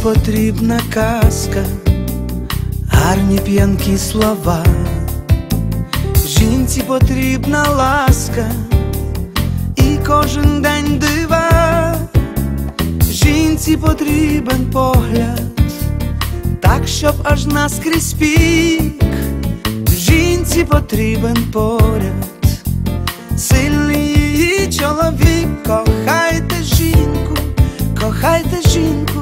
потрібна казка, гарні п'янкі слова. Жінці потрібна ласка і кожен день дива. Жінці потрібен погляд, так, щоб аж наскрізь пік. Жінці потрібен поряд, сильний її чоловік. Кохайте жінку, кохайте жінку,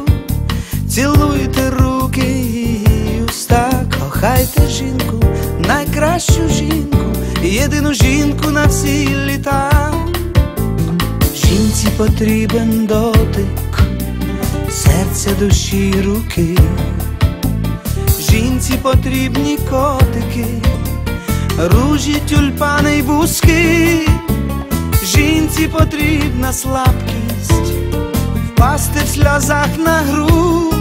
цілуйте руки її уста. Кохайте жінку, найкращу жінку, єдину жінку на всі літа. Жінці потрібен дотик серця, душі, руки. Жінці потрібні котики, ружі, тюльпани й бузки. Жінці потрібна слабкість, впасти в сльозах на грудь.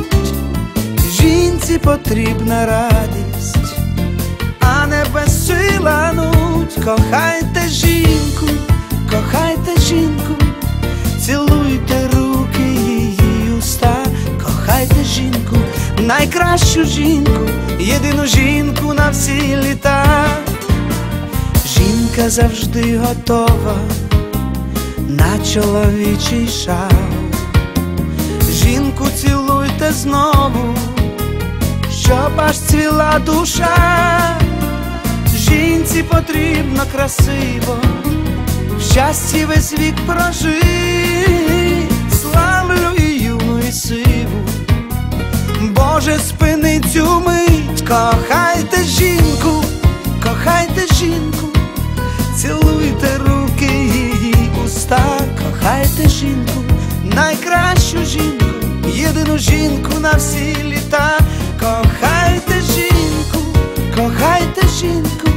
Жінці потрібна радість, а не безсила нудь. Кохайте жінку, кохайте жінку, цілуйте руки її уста. Кохайте жінку, найкращу жінку, єдину жінку на всі літа. Жінка завжди готова на чоловічий шал. Жінку цілуйте знову, щоб аж цвіла душа. Жінці потрібно красиво в щасті весь вік прожить. Славлю і юну, і сиву, Боже, спини цю мить. Кохайте жінку, кохайте жінку, цілуйте руки її уста. Кохайте жінку, найкращу жінку, єдину жінку на всі літа. Кохайте жінку, кохайте жінку,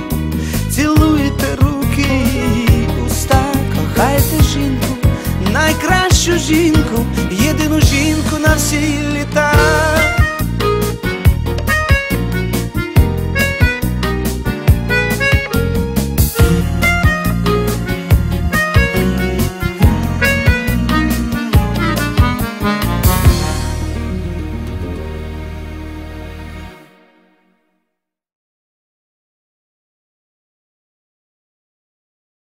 цілуйте руки її уста. Кохайте жінку, найкращу жінку, єдину жінку на всі літа.